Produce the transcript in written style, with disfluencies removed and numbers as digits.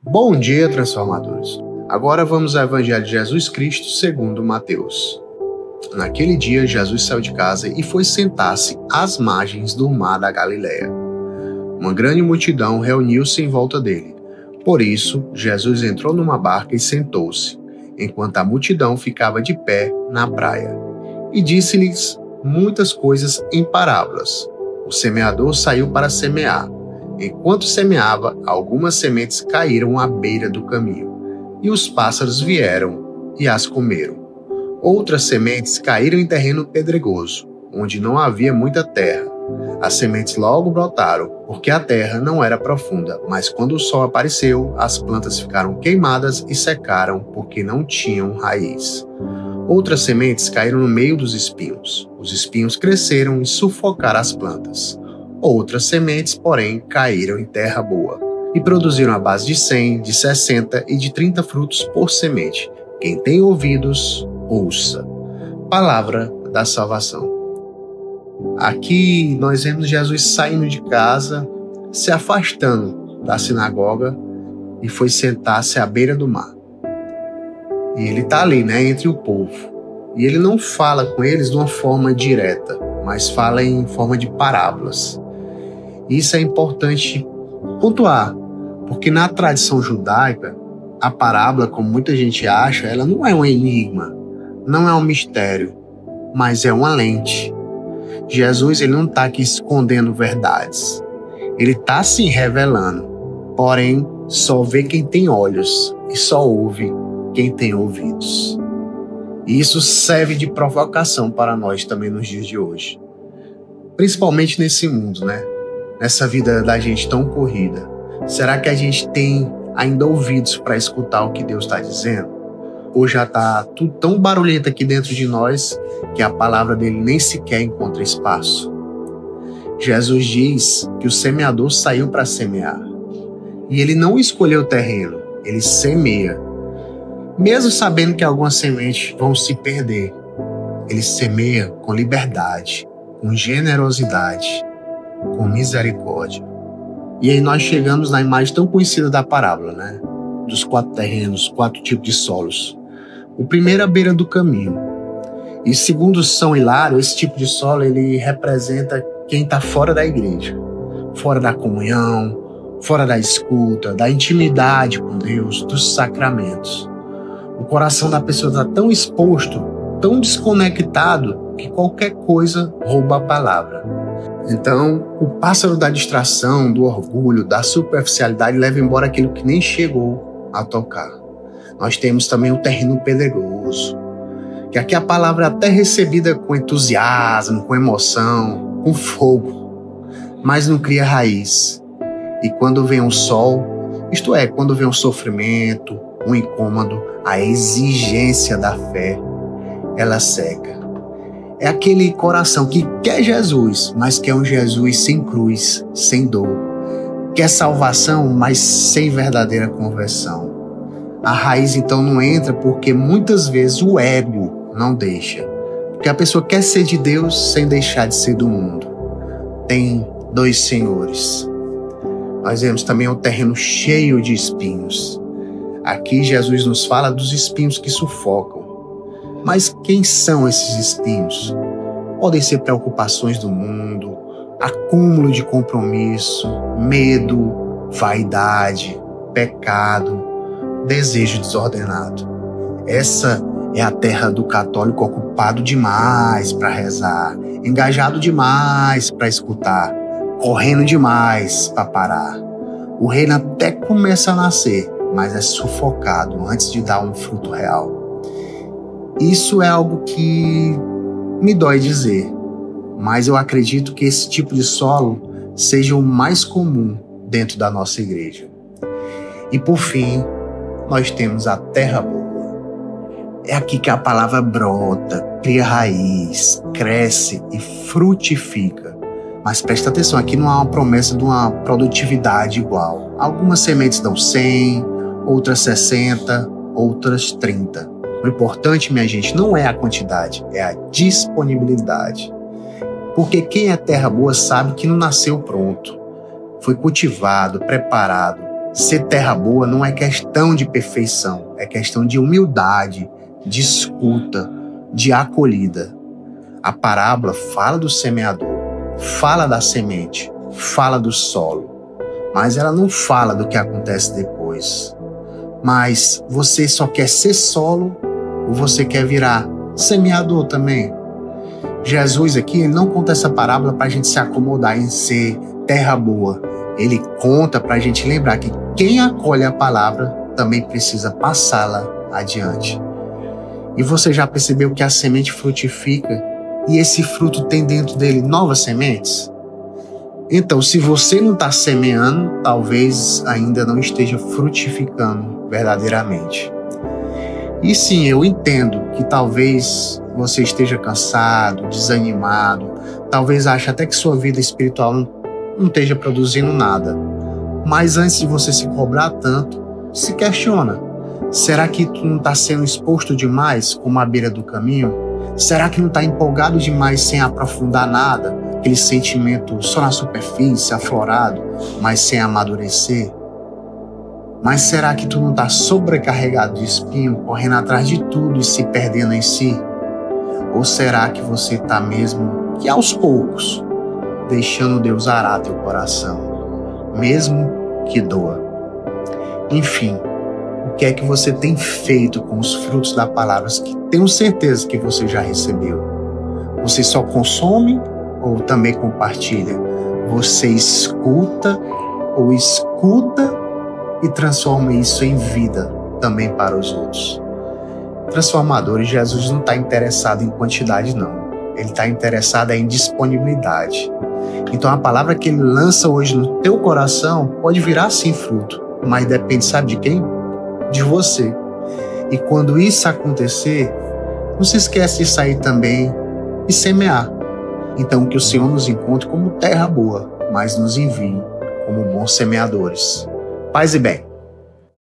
Bom dia, transformadores! Agora vamos ao Evangelho de Jesus Cristo segundo Mateus. Naquele dia, Jesus saiu de casa e foi sentar-se às margens do mar da Galileia. Uma grande multidão reuniu-se em volta dele. Por isso, Jesus entrou numa barca e sentou-se, enquanto a multidão ficava de pé na praia. E disse-lhes muitas coisas em parábolas. O semeador saiu para semear. Enquanto semeava, algumas sementes caíram à beira do caminho, e os pássaros vieram e as comeram. Outras sementes caíram em terreno pedregoso, onde não havia muita terra. As sementes logo brotaram, porque a terra não era profunda, mas quando o sol apareceu, as plantas ficaram queimadas e secaram, porque não tinham raiz. Outras sementes caíram no meio dos espinhos. Os espinhos cresceram e sufocaram as plantas. Outras sementes, porém, caíram em terra boa e produziram a base de 100, de 60 e de 30 frutos por semente. Quem tem ouvidos, ouça. Palavra da salvação. Aqui nós vemos Jesus saindo de casa, se afastando da sinagoga e foi sentar-se à beira do mar. E ele está ali, entre o povo. E ele não fala com eles de uma forma direta, mas fala em forma de parábolas. Isso é importante pontuar, porque na tradição judaica, a parábola, como muita gente acha, ela não é um enigma, não é um mistério, mas é uma lente. Jesus ele não está aqui escondendo verdades, ele está se revelando, porém só vê quem tem olhos e só ouve quem tem ouvidos. E isso serve de provocação para nós também nos dias de hoje, principalmente nesse mundo, Nessa vida da gente tão corrida. Será que a gente tem ainda ouvidos para escutar o que Deus está dizendo? Ou já está tudo tão barulhento aqui dentro de nós que a palavra dele nem sequer encontra espaço? Jesus diz que o semeador saiu para semear. E ele não escolheu o terreno, ele semeia. Mesmo sabendo que algumas sementes vão se perder, ele semeia com liberdade, com generosidade, com misericórdia. E aí nós chegamos na imagem tão conhecida da parábola, dos 4 terrenos, 4 tipos de solos. O primeiro é a beira do caminho. E segundo São Hilário, esse tipo de solo ele representa quem está fora da igreja, fora da comunhão, fora da escuta, da intimidade com Deus, dos sacramentos. O coração da pessoa está tão exposto, tão desconectado, que qualquer coisa rouba a palavra. Então, o pássaro da distração, do orgulho, da superficialidade leva embora aquilo que nem chegou a tocar. Nós temos também o terreno pedregoso, que aqui a palavra é até recebida com entusiasmo, com emoção, com fogo, mas não cria raiz. E quando vem o sol, isto é, quando vem o sofrimento, o incômodo, a exigência da fé, ela seca. É aquele coração que quer Jesus, mas quer um Jesus sem cruz, sem dor. Quer salvação, mas sem verdadeira conversão. A raiz então não entra porque muitas vezes o ego não deixa. Porque a pessoa quer ser de Deus sem deixar de ser do mundo. Tem 2 senhores. Nós vemos também um terreno cheio de espinhos. Aqui Jesus nos fala dos espinhos que sufocam. Mas quem são esses espinhos? Podem ser preocupações do mundo, acúmulo de compromisso, medo, vaidade, pecado, desejo desordenado. Essa é a terra do católico ocupado demais para rezar, engajado demais para escutar, correndo demais para parar. O reino até começa a nascer, mas é sufocado antes de dar um fruto real. Isso é algo que me dói dizer, mas eu acredito que esse tipo de solo seja o mais comum dentro da nossa igreja. E por fim, nós temos a terra boa. É aqui que a palavra brota, cria raiz, cresce e frutifica. Mas presta atenção, aqui não há uma promessa de uma produtividade igual. Algumas sementes dão 100, outras 60, outras 30. O importante, minha gente, não é a quantidade, é a disponibilidade. Porque quem é terra boa sabe que não nasceu pronto. Foi cultivado, preparado, ser terra boa não é questão de perfeição, é questão de humildade, de escuta, de acolhida. A parábola fala do semeador, fala da semente, fala do solo, mas ela não fala do que acontece depois. Mas você só quer ser solo ou você quer virar semeador também? Jesus aqui, ele não conta essa parábola para a gente se acomodar em ser terra boa. Ele conta para a gente lembrar que quem acolhe a palavra também precisa passá-la adiante. E você já percebeu que a semente frutifica e esse fruto tem dentro dele novas sementes? Então, se você não está semeando, talvez ainda não esteja frutificando verdadeiramente. E sim, eu entendo que talvez você esteja cansado, desanimado, talvez ache até que sua vida espiritual não esteja produzindo nada. Mas antes de você se cobrar tanto, se questiona. Será que tu não está sendo exposto demais como à beira do caminho? Será que não está empolgado demais sem aprofundar nada? Aquele sentimento só na superfície, aflorado, mas sem amadurecer? Mas será que tu não está sobrecarregado de espinho, correndo atrás de tudo e se perdendo em si? Ou será que você está mesmo que aos poucos, deixando Deus arar teu coração, mesmo que doa? Enfim, o que é que você tem feito com os frutos da palavra que tenho certeza que você já recebeu? Você só consome ou também compartilha? Você escuta ou escuta e transforma isso em vida também para os outros? Transformadores, Jesus não está interessado em quantidade, não. Ele está interessado em disponibilidade. Então a palavra que ele lança hoje no teu coração pode virar sim fruto, mas depende, sabe de quem? De você. E quando isso acontecer, não se esquece de sair também e semear. Então que o Senhor nos encontre como terra boa, mas nos envie como bons semeadores. Paz e bem.